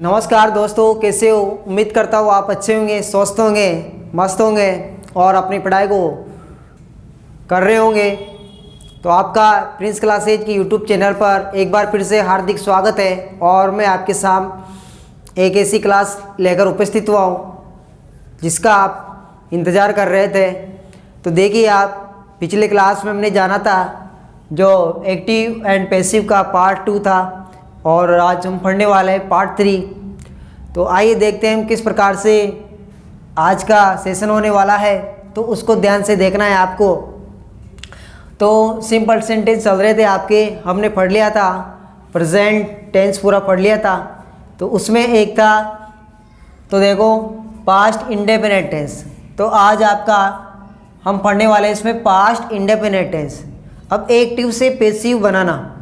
नमस्कार दोस्तों, कैसे हो? उम्मीद करता हूँ आप अच्छे होंगे, स्वस्थ होंगे, मस्त होंगे और अपनी पढ़ाई को कर रहे होंगे। तो आपका प्रिंस क्लासेज की यूट्यूब चैनल पर एक बार फिर से हार्दिक स्वागत है और मैं आपके सामने एक ऐसी क्लास लेकर उपस्थित हुआ हूँ जिसका आप इंतज़ार कर रहे थे। तो देखिए, आप पिछले क्लास में हमने जाना था जो एक्टिव एंड पैसिव का पार्ट 2 था और आज हम पढ़ने वाले हैं पार्ट 3। तो आइए देखते हैं हम किस प्रकार से आज का सेशन होने वाला है, तो उसको ध्यान से देखना है आपको। तो सिंपल सेंटेंस चल रहे थे आपके, हमने पढ़ लिया था, प्रेजेंट टेंस पूरा पढ़ लिया था। तो उसमें एक था, तो देखो, पास्ट इंडेफिनिट टेंस। तो आज आपका हम पढ़ने वाले हैं इसमें पास्ट इंडेफिनिट टेंस। अब एक्टिव से पैसिव बनाना,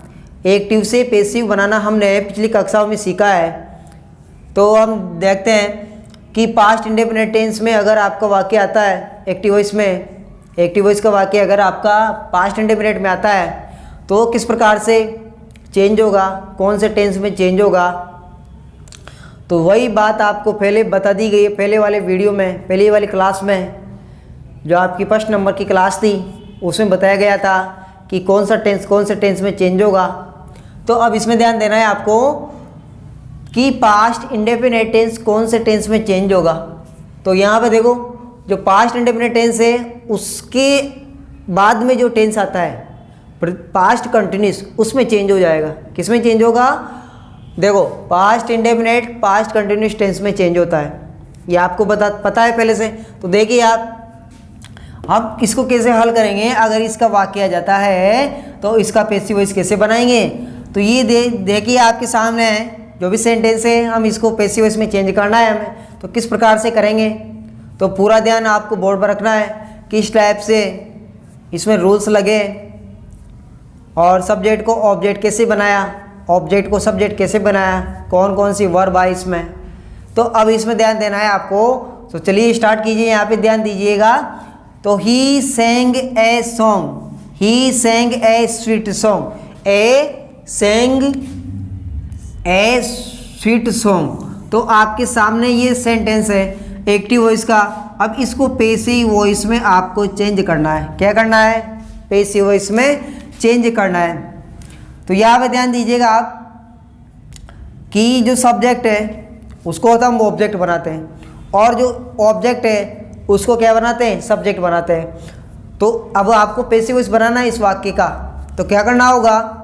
एक्टिव से पैसिव बनाना हमने पिछली कक्षाओं में सीखा है। तो हम देखते हैं कि पास्ट इंडेफिनिट टेंस में अगर आपका वाक्य आता है एक्टिव वॉइस में, एक्टिव वॉइस का वाक्य अगर आपका पास्ट इंडेफिनिट में आता है तो किस प्रकार से चेंज होगा, कौन से टेंस में चेंज होगा। तो वही बात आपको पहले बता दी गई है पहले वाले वीडियो में, पहली वाली क्लास में, जो आपकी फर्स्ट नंबर की क्लास थी, उसमें बताया गया था कि कौन सा टेंस कौन से टेंस में चेंज होगा। तो अब इसमें ध्यान देना है आपको कि पास्ट इंडेफिनिट टेंस कौन से टेंस में चेंज होगा। तो यहाँ पे देखो, जो पास्ट इंडेफिनिट टेंस है उसके बाद में जो टेंस आता है पास्ट कंटिन्यूस, उसमें चेंज हो जाएगा। किस में चेंज होगा? देखो, past indefinite past continuous tense में चेंज होता है, ये आपको पता है पहले से। तो देखिए आप इसको कैसे हल करेंगे। अगर इसका वाक्य आ जाता है तो इसका पैसिव वॉइस कैसे बनाएंगे। तो ये देखिए आपके सामने है, जो भी सेंटेंस है हम इसको पैसिव वॉइस में चेंज करना है हमें। तो किस प्रकार से करेंगे, तो पूरा ध्यान आपको बोर्ड पर रखना है किस टाइप से इसमें रूल्स लगे और सब्जेक्ट को ऑब्जेक्ट कैसे बनाया, ऑब्जेक्ट को सब्जेक्ट कैसे बनाया, कौन कौन सी वर्ब आई इसमें। तो अब इसमें ध्यान देना है आपको। तो चलिए स्टार्ट कीजिए, यहाँ पे ध्यान दीजिएगा। तो he sang a song, he sang a sweet song, a sang a sweet song. तो आपके सामने ये सेंटेंस है एक्टिव वॉइस का। अब इसको पैसिव वॉइस में आपको चेंज करना है। क्या करना है? पैसिव वॉइस में चेंज करना है। तो यहाँ पे ध्यान दीजिएगा आप कि जो सब्जेक्ट है उसको तो हम ऑब्जेक्ट बनाते हैं और जो ऑब्जेक्ट है उसको क्या बनाते हैं? सब्जेक्ट बनाते हैं। तो अब आपको पैसिव वॉइस बनाना है इस वाक्य का। तो क्या करना होगा?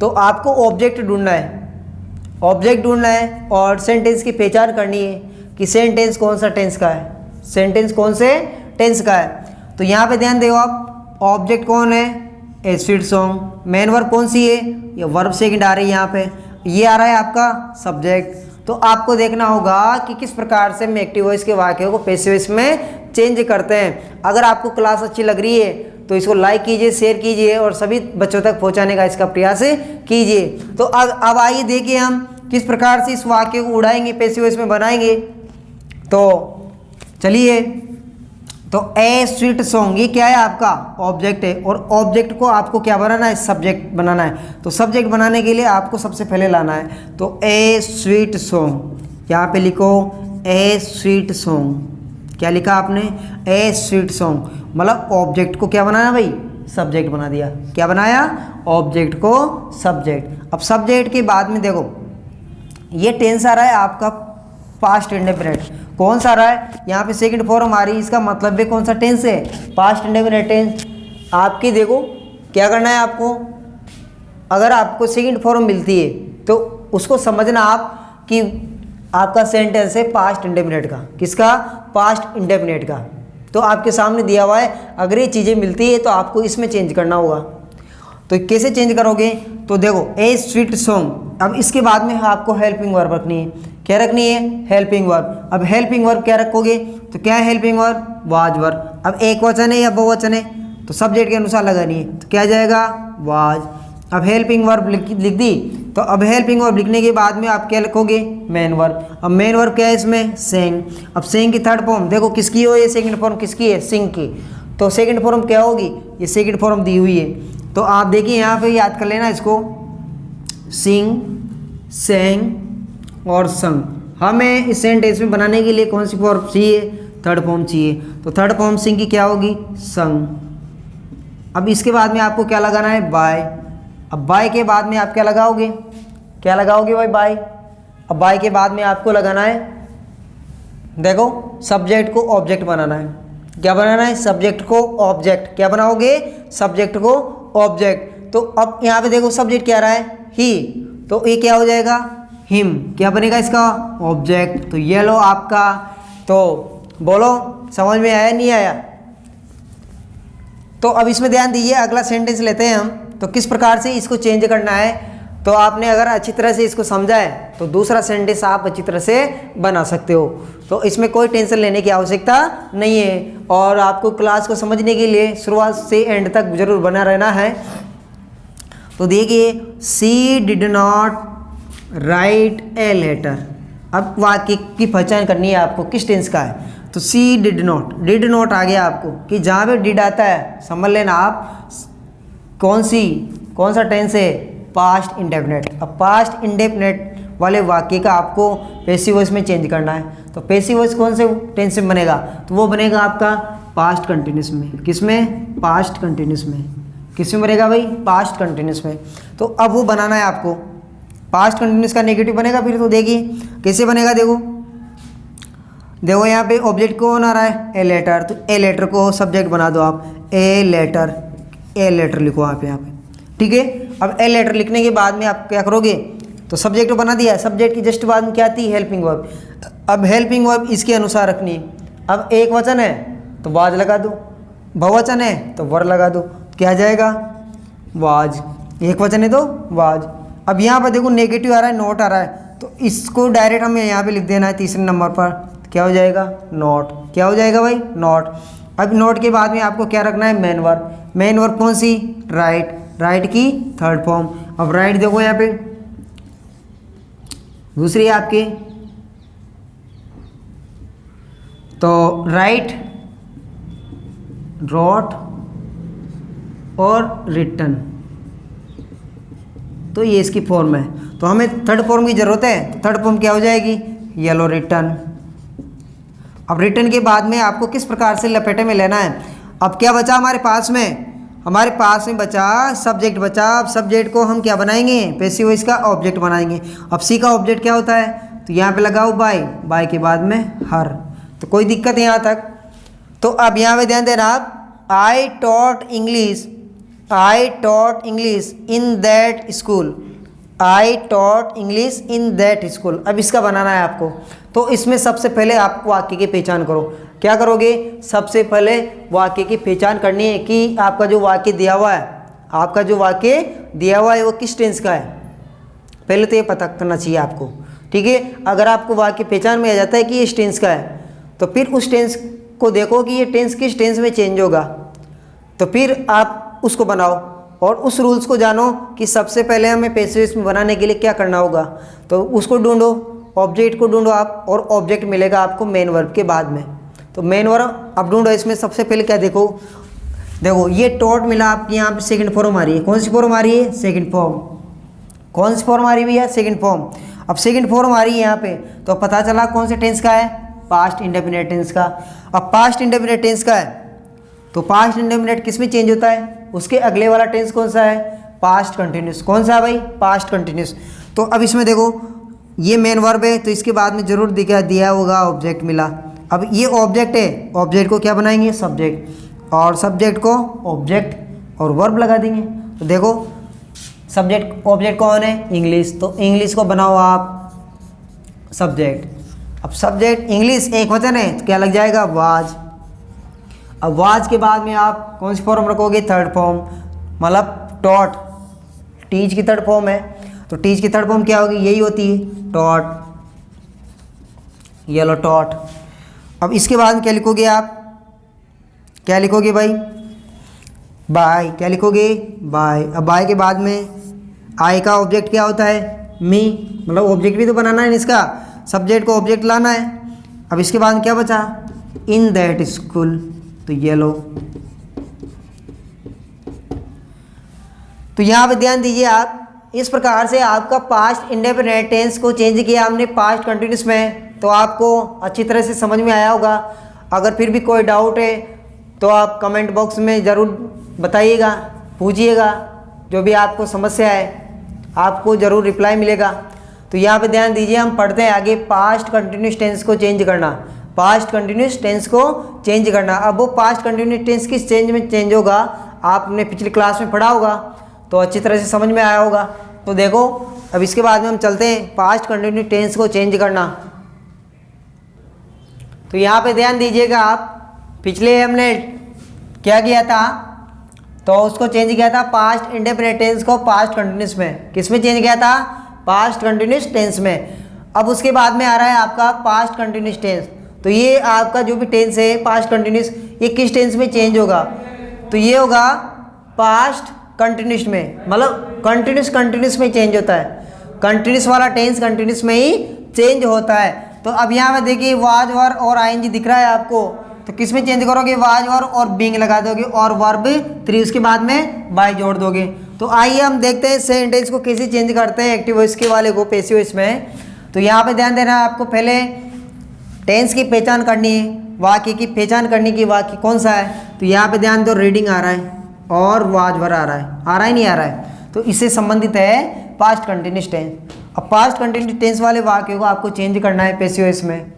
तो आपको ऑब्जेक्ट ढूंढना है, ऑब्जेक्ट ढूंढना है और सेंटेंस की पहचान करनी है कि सेंटेंस कौन सा टेंस का है, सेंटेंस कौन से टेंस का है। तो यहाँ पे ध्यान दो आप, ऑब्जेक्ट कौन है? ए स्वीट सॉन्ग। मेन वर्ब कौन सी है? ये वर्ब सेकंड आ रही है यहाँ पे, ये आ रहा है आपका सब्जेक्ट। तो आपको देखना होगा कि किस प्रकार से हम एक्टिव वॉइस के वाक्यों को पैसिव वॉइस में चेंज करते हैं। अगर आपको क्लास अच्छी लग रही है तो इसको लाइक कीजिए, शेयर कीजिए और सभी बच्चों तक पहुंचाने का इसका प्रयास कीजिए। तो अब आइए देखिए हम किस प्रकार से इस वाक्य को उड़ाएंगे, पैसिव वॉइस में बनाएंगे। तो चलिए, तो ए स्वीट सॉन्ग, ये क्या है? आपका ऑब्जेक्ट है और ऑब्जेक्ट को आपको क्या बनाना है? सब्जेक्ट बनाना है। तो सब्जेक्ट बनाने के लिए आपको सबसे पहले लाना है तो ए स्वीट सॉन्ग। यहाँ पे लिखो ए स्वीट सॉन्ग। क्या लिखा आपने? ए स्वीट सॉन्ग। मतलब ऑब्जेक्ट को क्या बनाना भाई? सब्जेक्ट बना दिया। क्या बनाया? ऑब्जेक्ट को सब्जेक्ट। अब सब्जेक्ट के बाद में देखो, ये टेंस आ रहा है आपका पास्ट इंडेफिनिट। कौन सा आ रहा है? यहाँ पे सेकंड फॉर्म आ रही है, इसका मतलब भी कौन सा टेंस है? Past indefinite tense. आपकी देखो क्या करना है आपको, अगर आपको सेकंड फॉर्म मिलती है तो उसको समझना आप कि आपका सेंटेंस है पास्ट इंडेफिनिट का। किसका? पास्ट इंडेफिनिट का। तो आपके सामने दिया हुआ है, अगर ये चीज़ें मिलती है तो आपको इसमें चेंज करना होगा। तो कैसे चेंज करोगे? तो देखो, ए स्वीट सॉन्ग। अब इसके बाद में आपको हेल्पिंग वर्ब रखनी है। क्या रखनी है? Helping verb. अब हेल्पिंग वर्ब क्या रखोगे? तो क्या है हेल्पिंग वर्ब? Was verb. अब एक वचन है या बहुवचन है तो सब्जेक्ट के अनुसार लगानी है। तो क्या जाएगा? वाज। अब हेल्पिंग वर्ब लिख दी। तो अब हेल्पिंग वर्ब लिखने के बाद में आप क्या लिखोगे? Main verb. अब मेन वर्ब क्या है इसमें? सेंग। अब सेंग की थर्ड फॉर्म देखो किसकी हो, ये सेकंड फॉर्म किसकी है? सिंग की। तो सेकंड फॉर्म क्या होगी? ये सेकंड फॉर्म दी हुई है। तो आप देखिए यहाँ पे याद कर लेना इसको, सिंग, सेंग, और संग। हमें इस सेंटेंस में बनाने के लिए कौन सी फॉर्म चाहिए? थर्ड फॉर्म चाहिए। तो थर्ड फॉर्म सिंग की क्या होगी? संग। अब इसके बाद में आपको क्या लगाना है? बाय। अब बाय के बाद में आप क्या लगाओगे? क्या लगाओगे भाई? बाय। अब बाय के बाद में आपको लगाना है, देखो, सब्जेक्ट को ऑब्जेक्ट बनाना है। क्या बनाना है? सब्जेक्ट को ऑब्जेक्ट। क्या बनाओगे? सब्जेक्ट को ऑब्जेक्ट। तो अब यहाँ पे देखो सब्जेक्ट क्या रहा है? ही। तो ये क्या हो जाएगा? हिम। क्या बनेगा इसका? ऑब्जेक्ट। तो ये लो आपका। तो बोलो समझ में आया नहीं आया? तो अब इसमें ध्यान दीजिए, अगला सेंटेंस लेते हैं हम। तो किस प्रकार से इसको चेंज करना है, तो आपने अगर अच्छी तरह से इसको समझा है तो दूसरा सेंटेंस आप अच्छी तरह से बना सकते हो। तो इसमें कोई टेंशन लेने की आवश्यकता नहीं है। और आपको क्लास को समझने के लिए शुरुआत से एंड तक जरूर बना रहना है। तो देखिए, she did not write a letter. अब वाक्य की पहचान करनी है आपको किस टेंस का है। तो सी डिड नॉट आ गया आपको कि जहाँ पे डिड आता है समझ लेना आप कौन सा टेंस है? Past indefinite. अब पास्ट इंडेफिनिट वाले वाक्य का आपको पैसिव वॉइस में चेंज करना है। तो पैसिव वॉइस कौन से टेंस में बनेगा? तो वो बनेगा आपका पास्ट कंटिन्यूस में। किस में? पास्ट कंटिन्यूस में। किस में बनेगा भाई? पास्ट कंटिन्यूस में। तो अब वो बनाना है आपको। पास्ट कंटिन्यूस का नेगेटिव बनेगा फिर। तो देखिए कैसे बनेगा, देखो यहाँ पे ऑब्जेक्ट कौन आ रहा है? A letter. तो ए लेटर को सब्जेक्ट बना दो आप। ए लेटर लिखो आप यहाँ पे, ठीक है। अब ए लेटर लिखने के बाद में आप क्या करोगे? तो सब्जेक्ट बना दिया। सब्जेक्ट की जस्ट बाद में क्या आती है? Helping verb. अब हेल्पिंग वर्ब इसके अनुसार रखनी है। अब एक वचन है तो वाज लगा दो, बहुवचन है तो वर लगा दो। क्या आ जाएगा? वाज। एक वचन है तो वाज। अब यहाँ पर देखो नेगेटिव आ रहा है, नॉट आ रहा है, तो इसको डायरेक्ट हमें यहाँ पे लिख देना है तीसरे नंबर पर। क्या हो जाएगा? नॉट। क्या हो जाएगा भाई? नॉट। अब नॉट के बाद में आपको क्या रखना है? Main verb. मेन वर्ब कौन सी? राइट। राइट की थर्ड फॉर्म। अब राइट देखो यहाँ पे दूसरी है आपकी, तो राइट, रोट और रिटन। तो ये इसकी फॉर्म है। तो हमें थर्ड फॉर्म की ज़रूरत है। तो थर्ड फॉर्म क्या हो जाएगी? Yellow written. अब रिटन के बाद में आपको किस प्रकार से लपेटे में लेना है। अब क्या बचा हमारे पास में? हमारे पास में बचा सब्जेक्ट बचा। अब सब्जेक्ट को हम क्या बनाएंगे? पैसिव वॉइस का ऑब्जेक्ट बनाएंगे। अब सी का ऑब्जेक्ट क्या होता है? तो यहाँ पे लगाओ बाय। बाय के बाद में हर। तो कोई दिक्कत है यहाँ तक? तो अब यहाँ पे ध्यान देना आप। I taught English in that school. I taught English in that school. अब इसका बनाना है आपको। तो इसमें सबसे पहले आपको वाक्य की पहचान करो। क्या करोगे? सबसे पहले वाक्य की पहचान करनी है कि आपका जो वाक्य दिया हुआ है वो किस टेंस का है। पहले तो ये पता करना चाहिए आपको, ठीक है। अगर आपको वाक्य पहचान में आ जाता है कि ये इस टेंस का है, तो फिर उस टेंस को देखो कि ये टेंस किस टेंस में चेंज होगा, तो फिर आप उसको बनाओ और उस रूल्स को जानो कि सबसे पहले हमें पैसिव वॉइस में बनाने के लिए क्या करना होगा। तो उसको ढूंढो, ऑब्जेक्ट को ढूंढो आप, और ऑब्जेक्ट मिलेगा आपको मेन वर्ब के बाद में। तो मेन वर्ब अब ढूंढो। इसमें सबसे पहले क्या देखो ये टॉट मिला आपके यहाँ पे सेकंड फॉर्म आ रही है। कौन सी फॉर्म आ रही है? Second form. कौन सी फॉर्म आ रही है भैया? Second form. अब सेकंड फॉर्म आ रही है यहाँ पे, तो पता चला कौन से टेंस का है? पास्ट इंडेफिनिट टेंस का। अब पास्ट इंडेफिनिट टेंस का है, तो पास्ट इंडेफिनिट किस में चेंज होता है? उसके अगले वाला टेंस कौन सा है? Past continuous. कौन सा है भाई? Past continuous. तो अब इसमें देखो ये मेन वर्ब है, तो इसके बाद में जरूर दिया होगा ऑब्जेक्ट मिला। अब ये ऑब्जेक्ट है, ऑब्जेक्ट को क्या बनाएंगे? सब्जेक्ट, और सब्जेक्ट को ऑब्जेक्ट और वर्ब लगा देंगे। तो देखो सब्जेक्ट ऑब्जेक्ट कौन है? इंग्लिश। तो इंग्लिश को बनाओ आप सब्जेक्ट। अब सब्जेक्ट इंग्लिश एक वचन है, तो क्या लग जाएगा? वाज। अब वाज के बाद में आप कौन सी फॉर्म रखोगे? थर्ड फॉर्म, मतलब टॉट। टीच की थर्ड फॉर्म है, तो टीच की थर्ड फॉर्म क्या होगी? यही होती है, टॉट, येलो टॉट। अब इसके बाद क्या लिखोगे आप? क्या लिखोगे भाई? बाय। क्या लिखोगे? बाय। अब बाय के बाद में आई का ऑब्जेक्ट क्या होता है? मी, मतलब ऑब्जेक्ट भी तो बनाना है इसका, सब्जेक्ट को ऑब्जेक्ट लाना है। अब इसके बाद क्या बचा? इन दैट स्कूल, तो येलो। तो यहाँ पे ध्यान दीजिए आप, इस प्रकार से आपका पास्ट इंडेफिनिट टेंस को चेंज किया हमने पास्ट कंटिन्यूस में, तो आपको अच्छी तरह से समझ में आया होगा। अगर फिर भी कोई डाउट है तो आप कमेंट बॉक्स में ज़रूर बताइएगा, पूछिएगा, जो भी आपको समस्या है आपको ज़रूर रिप्लाई मिलेगा। तो यहाँ पे ध्यान दीजिए, हम पढ़ते हैं आगे पास्ट कंटिन्यूस टेंस को चेंज करना, पास्ट कंटिन्यूस टेंस को चेंज करना। अब वो पास्ट कंटिन्यूस टेंस किस चेंज में चेंज होगा, आपने पिछली क्लास में पढ़ा होगा तो अच्छी तरह से समझ में आया होगा। तो देखो अब इसके बाद में हम चलते हैं पास्ट कंटिन्यूस टेंस को चेंज करना। तो यहाँ पे ध्यान दीजिएगा, आप पिछले हमने क्या किया था, तो उसको चेंज किया था पास्ट इंडेफिनिट टेंस को पास्ट कंटिन्यूस में। किस में चेंज किया था, पास्ट कंटिन्यूस टेंस में। अब उसके बाद में आ रहा है आपका पास्ट कंटिन्यूस टेंस। तो ये आपका जो भी टेंस है पास्ट कंटिन्यूस, ये किस टेंस में चेंज होगा, तो ये होगा पास्ट कंटिन्यूस में, मतलब कंटिन्यूस में चेंज होता है। कंटिन्यूस वाला टेंस कंटिन्यूस में ही चेंज होता है। तो अब यहाँ पे देखिए वाज वर और आईएनजी दिख रहा है आपको, तो किस में चेंज करोगे, वाज वर और बीइंग लगा दोगे और वर्ब 3 उसके बाद में बाय जोड़ दोगे। तो आइए हम देखते हैं सेंटेंस को कैसे चेंज करते हैं एक्टिव वॉइस के वाले को पैसिव वॉइस में। तो यहाँ पे ध्यान देना है आपको, पहले टेंस की पहचान करनी है, वाक्य की पहचान करनी की वाक्य कौन सा है। तो यहाँ पे ध्यान दो, रीडिंग आ रहा है और वाज वर आ रहा है नहीं आ रहा है, तो इससे संबंधित है पास्ट कंटिन्यूस टेंस। अब पास्ट कंटिन्यूस टेंस वाले वाक्य को आपको चेंज करना है पैसिव वॉइस में।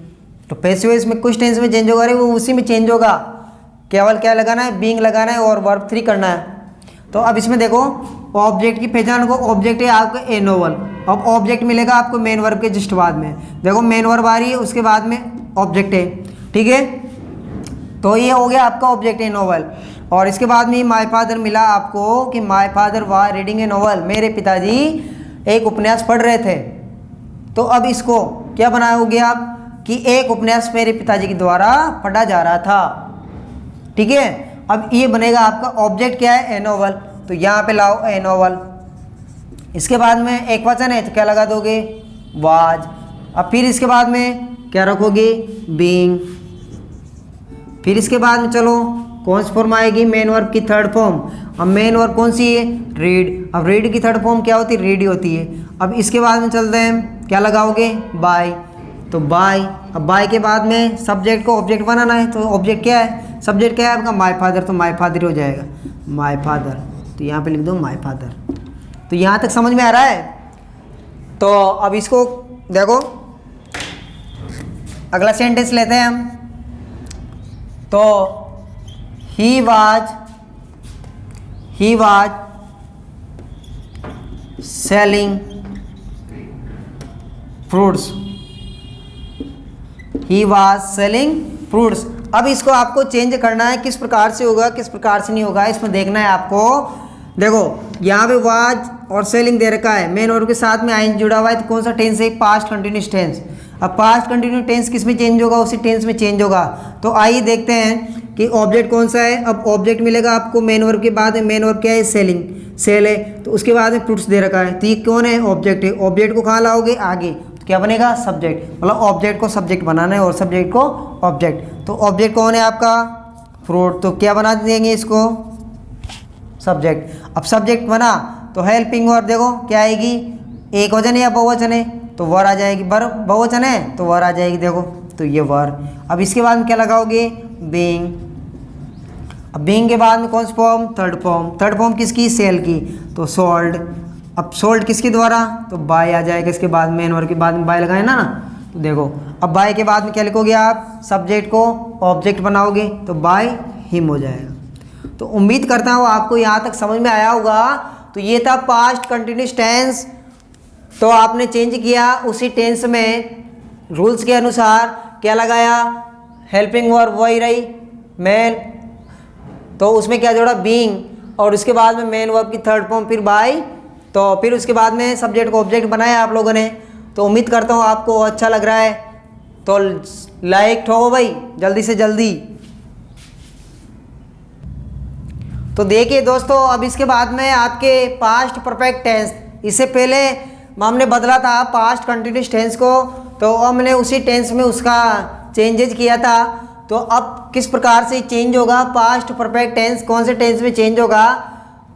तो पैसिव वॉइस में कुछ टेंस में चेंज होगा, वो उसी में चेंज होगा, केवल क्या लगाना है, बीइंग लगाना है और वर्ब 3 करना है। तो अब इसमें देखो ऑब्जेक्ट की पहचान को, ऑब्जेक्ट है आपका ए नोवेल। अब ऑब्जेक्ट मिलेगा आपको मेन वर्ब के जस्ट बाद में, देखो मेन वर्ब आ रही है उसके बाद में ऑब्जेक्ट है, ठीक है। तो ये हो गया आपका ऑब्जेक्ट ए नोवेल। और इसके बाद में माय फादर मिला आपको कि my father was reading A novel, मेरे पिताजी एक उपन्यास पढ़ रहे थे। तो अब इसको क्या बनाओगे आप कि एक उपन्यास मेरे पिताजी के द्वारा पढ़ा जा रहा था, ठीक है। अब ये बनेगा आपका ऑब्जेक्ट क्या है, ए नोवेल। तो यहाँ पे लाओ ए नोवेल, इसके बाद में एक वचन है तो क्या लगा दोगे, वाज। अब फिर इसके बाद में क्या रखोगे, बीइंग। फिर इसके बाद में चलो कौन सी फॉर्म आएगी, मेन वर्ब की थर्ड फॉर्म। अब मेन वर्ब कौन सी है, रीड। अब रीड की थर्ड फॉर्म क्या होती है, रीड होती है। अब इसके बाद में चलते हैं, क्या लगाओगे, बाय। तो बाय। अब बाय के बाद में सब्जेक्ट को ऑब्जेक्ट बनाना है, तो ऑब्जेक्ट क्या है, सब्जेक्ट क्या है आपका, माय फादर। तो माय फादर हो जाएगा, माय फादर। तो यहाँ पे लिख दो माय फादर। तो यहाँ तक समझ में आ रहा है। तो अब इसको देखो, अगला सेंटेंस लेते हैं हम। तो he was selling fruits, he was selling fruits. अब इसको आपको चेंज करना है, किस प्रकार से होगा किस प्रकार से नहीं होगा, इसमें देखना है आपको। देखो यहाँ पे वाज और सेलिंग दे रखा है, मेन वर्ब के साथ में आइन जुड़ा हुआ है, तो कौन सा टेंस है, पास्ट कंटिन्यूस टेंस। अब पास्ट कंटिन्यूस टेंस किस में चेंज होगा, उसी टेंस में चेंज होगा। तो आइए देखते हैं कि ऑब्जेक्ट कौन सा है। अब ऑब्जेक्ट मिलेगा आपको मेन वर्ब के बाद, मेन वर्ब क्या है, सेलिंग, सेल है। तो उसके बाद में फ्रूट्स दे रखा है, तो ये कौन है, ऑब्जेक्ट है। ऑब्जेक्ट को कहाँ लाओगे, आगे, तो क्या बनेगा, सब्जेक्ट। मतलब ऑब्जेक्ट को सब्जेक्ट बनाना है और सब्जेक्ट को ऑब्जेक्ट। तो ऑब्जेक्ट कौन है आपका, फ्रूट। तो क्या बना देंगे इसको, सब्जेक्ट। अब सब्जेक्ट बना तो हेल्पिंग वर्ब देखो क्या आएगी, एक वचन है या बहुवचन है, तो वर आ जाएगी। बहुवचन है तो वर आ जाएगी, देखो तो ये वर। अब इसके बाद में क्या लगाओगे, बीइंग। अब बीइंग के बाद में कौन सी form, third form. Third form किसकी, सेल की, तो सोल्ड। अब सोल्ड किसके द्वारा, तो बाय आ जाएगा। इसके बाद मेन वर्ब के बाद में बाय लगाए ना, तो देखो अब बाय के बाद में क्या लिखोगे आप, सब्जेक्ट को ऑब्जेक्ट बनाओगे, तो बाय हिम हो जाएगा। तो उम्मीद करता हूँ आपको यहाँ तक समझ में आया होगा। तो ये था पास्ट कंटिन्यूस टेंस। तो आपने चेंज किया, उसी टेंस में रूल्स के अनुसार क्या लगाया, हेल्पिंग वर्ब वही रही मेन, तो उसमें क्या जोड़ा, बीइंग। और उसके बाद में मेन वर्ब की थर्ड फॉर्म, फिर बाय। तो फिर उसके बाद में सब्जेक्ट को ऑब्जेक्ट बनाया आप लोगों ने। तो उम्मीद करता हूँ आपको अच्छा लग रहा है। तो लाइक ठोको भाई जल्दी से जल्दी। तो देखिए दोस्तों, अब इसके बाद में आपके पास्ट परफेक्ट टेंस, इससे पहले हमने बदला था पास्ट कंटिन्यूस टेंस को, तो हमने उसी टेंस में उसका चेंजेज किया था। तो अब किस प्रकार से चेंज होगा पास्ट परफेक्ट टेंस, कौन से टेंस में चेंज होगा,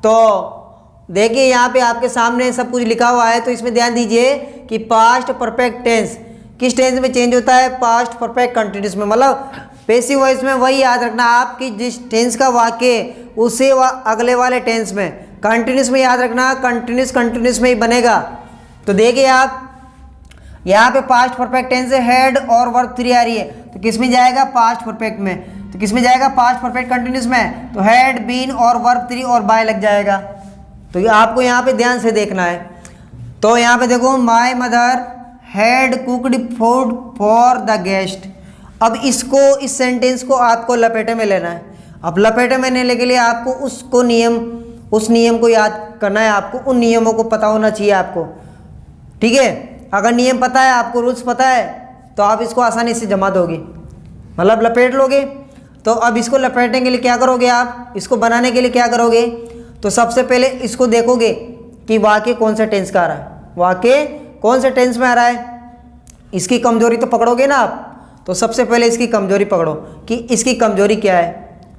तो देखिए यहाँ पे आपके सामने सब कुछ लिखा हुआ है, तो इसमें ध्यान दीजिए कि पास्ट परफेक्ट टेंस किस टेंस में चेंज होता है, पास्ट परफेक्ट कंटिन्यूस में। मतलब पैसिव वॉइस में वही याद रखना आप कि जिस टेंस का वाक्य उसे अगले वाले टेंस में, कंटिन्यूस में याद रखना, कंटिन्यूस में ही बनेगा। तो देखिए आप यहाँ पे पास्ट परफेक्ट टेंस है, हेड और वर्ब 3 आ रही है, तो किस में जाएगा, पास्ट परफेक्ट में। तो किस में जाएगा, पास्ट परफेक्ट कंटिन्यूस में। तो हेड, बीन और वर्ब 3 और बाय लग जाएगा। तो ये आपको यहाँ पे ध्यान से देखना है। तो यहाँ पे देखो, my mother had cooked food for the guest. अब इसको, इस सेंटेंस को आपको लपेटे में लेना है। अब लपेटे में लेने के लिए आपको उस नियम को याद करना है, आपको उन नियमों को पता होना चाहिए आपको, ठीक है। अगर नियम पता है आपको, रूल्स पता है, तो आप इसको आसानी से जमा दोगे, मतलब लपेट लोगे। तो अब इसको लपेटने के लिए क्या करोगे आप, इसको बनाने के लिए क्या करोगे, तो सबसे पहले इसको देखोगे कि वाक्य कौन सा टेंस का आ रहा है, वाक्य कौन से टेंस में आ रहा है। इसकी कमजोरी तो पकड़ोगे ना आप, तो सबसे पहले इसकी कमजोरी पकड़ो कि इसकी कमजोरी क्या है,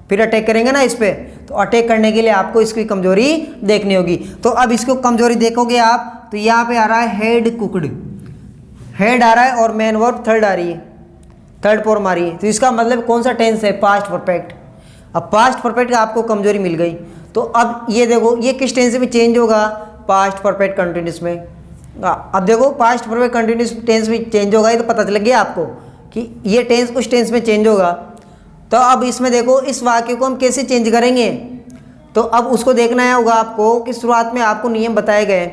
फिर अटैक करेंगे ना इस पर। तो अटैक करने के लिए आपको इसकी कमजोरी देखनी होगी। तो अब इसको कमजोरी देखोगे आप, तो यहाँ पे आ रहा है हेड कुकड, हेड आ रहा है और मेन वर्ब थर्ड आ रही है, थर्ड फॉर्म आ रही है। तो इसका मतलब कौन सा टेंस है, पास्ट परफेक्ट। अब पास्ट परफेक्ट का आपको कमजोरी मिल गई। तो अब ये देखो, ये किस टेंस में चेंज होगा, पास्ट परफेक्ट कंटिन्यूस में। अब देखो पास्ट परफेक्ट कंटिन्यूस टेंस में चेंज होगा, ये तो पता चल गया आपको कि ये टेंस उस टेंस में चेंज होगा। तो अब इसमें देखो, इस वाक्य को हम कैसे चेंज करेंगे, तो अब उसको देखना है होगा आपको कि शुरुआत में आपको नियम बताए गए,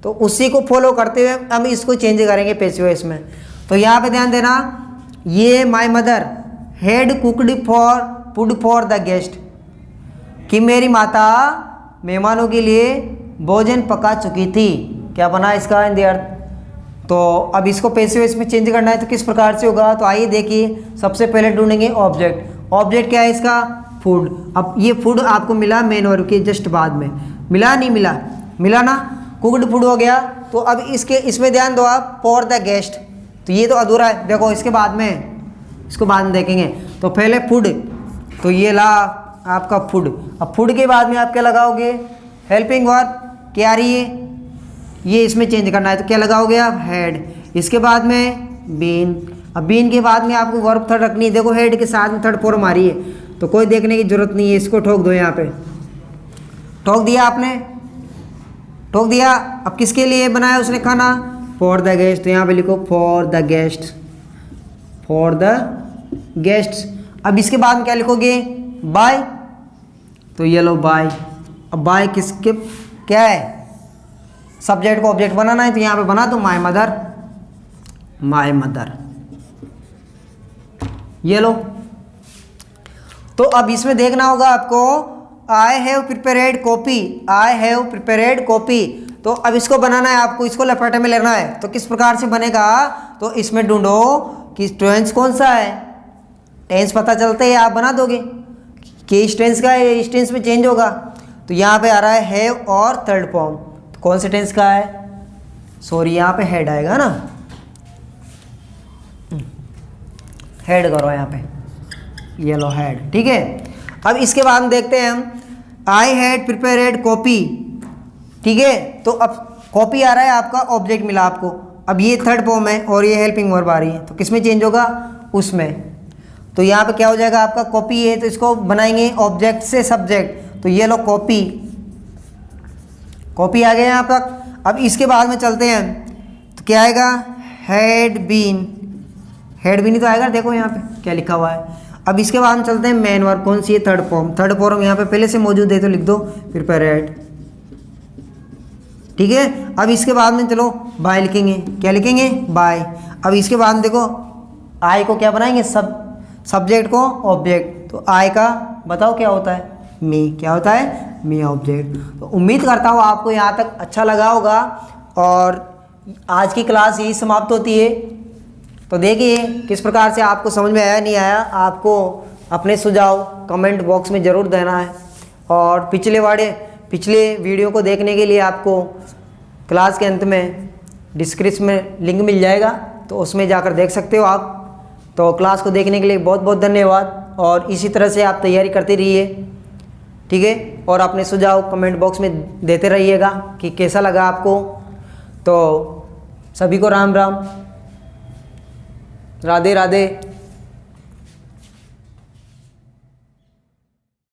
तो उसी को फॉलो करते हुए हम इसको चेंज करेंगे पैसिव वॉइस में। तो यहाँ पे ध्यान देना, ये my mother had cooked food for the guest, कि मेरी माता मेहमानों के लिए भोजन पका चुकी थी। क्या बना इसका इन द अर्थ। तो अब इसको पैसिव वॉइस में चेंज करना है, तो किस प्रकार से होगा, तो आइए देखिए। सबसे पहले ढूंढेंगे ऑब्जेक्ट। ऑब्जेक्ट क्या है इसका, फूड। अब ये फूड आपको मिला मेन वर्ब के जस्ट बाद में, मिला नहीं मिला, मिला ना, कुकड फूड हो गया। तो अब इसमें ध्यान दो आप, फॉर द गेस्ट, तो ये तो अधूरा है, देखो इसके बाद में, इसको बाद में देखेंगे। तो पहले फूड, तो ये ला आपका फूड। अब फूड के बाद में आप क्या लगाओगे, हेल्पिंग वर्ब क्या आ रही है, ये इसमें चेंज करना है, तो क्या लगाओगे आप, हेड। इसके बाद में बीन। अब बीन के बाद में आपको वर्ब थर्ड रखनी है, देखो हेड के साथ में थर्ड फॉर्म आ रही है, तो कोई देखने की जरूरत नहीं है, इसको ठोक दो। यहाँ पे ठोक दिया आपने, ठोक दिया। अब किसके लिए बनाया उसने खाना, फॉर द गेस्ट। तो यहाँ पे लिखो for the guest, for the guests. अब इसके बाद में क्या लिखोगे, बाय। तो ये लो बाय। अब बाय किसके, क्या है, सब्जेक्ट को ऑब्जेक्ट बनाना है, तो यहाँ पे बना दो माय मदर, माय मदर, ये लो। तो अब इसमें देखना होगा आपको, I have prepared copy, I have prepared copy. तो अब इसको बनाना है आपको, इसको लपेटे में लेना है। तो किस प्रकार से बनेगा, तो इसमें ढूंढो कि टेंस कौन सा है। टेंस पता चलते ही आप बना दोगे कि इस टेंस का है, इस टेंस में चेंज होगा। तो यहाँ पे आ रहा है हैव और थर्ड फॉर्म, तो कौन से टेंस का है, सॉरी यहाँ पे हेड आएगा ना, हेड करो यहाँ पे, ये लो हेड, ठीक है। अब इसके बाद हम देखते हैं हम, आई हैड प्रिपेयर्ड कॉपी, ठीक है। तो अब कॉपी आ रहा है आपका, ऑब्जेक्ट मिला आपको। अब ये थर्ड फॉर्म है और ये हेल्पिंग वर्ब आ रही है, तो किस में चेंज होगा, उसमें। तो यहाँ पे क्या हो जाएगा आपका, कॉपी है, तो इसको बनाएंगे ऑब्जेक्ट से सब्जेक्ट, तो ये लो कॉपी, कॉपी आ गया यहाँ तक। अब इसके बाद में चलते हैं, तो क्या आएगा, हैड बीन, हेड भी नहीं तो आएगा, देखो यहाँ पे क्या लिखा हुआ है। अब इसके बाद हम चलते हैं मेन वर्ब, कौन सी है, थर्ड फॉर्म। थर्ड फॉर्म यहाँ पे पहले से मौजूद है, तो लिख दो प्रिपेयर्ड, ठीक है। अब इसके बाद में चलो बाय लिखेंगे, क्या लिखेंगे, बाय। अब इसके बाद देखो, आई को क्या बनाएंगे, सब्जेक्ट को ऑब्जेक्ट, तो आई का बताओ क्या होता है, मी, क्या होता है, मी ऑब्जेक्ट। तो उम्मीद करता हूँ आपको यहाँ तक अच्छा लगा होगा, और आज की क्लास यही समाप्त होती है। तो देखिए किस प्रकार से आपको समझ में आया नहीं आया, आपको अपने सुझाव कमेंट बॉक्स में ज़रूर देना है। और पिछले वीडियो को देखने के लिए आपको क्लास के अंत में डिस्क्रिप्शन में लिंक मिल जाएगा, तो उसमें जाकर देख सकते हो आप। तो क्लास को देखने के लिए बहुत बहुत धन्यवाद, और इसी तरह से आप तैयारी करते रहिए, ठीक है। और अपने सुझाव कमेंट बॉक्स में देते रहिएगा कि कैसा लगा आपको। तो सभी को राम राम, राधे राधे।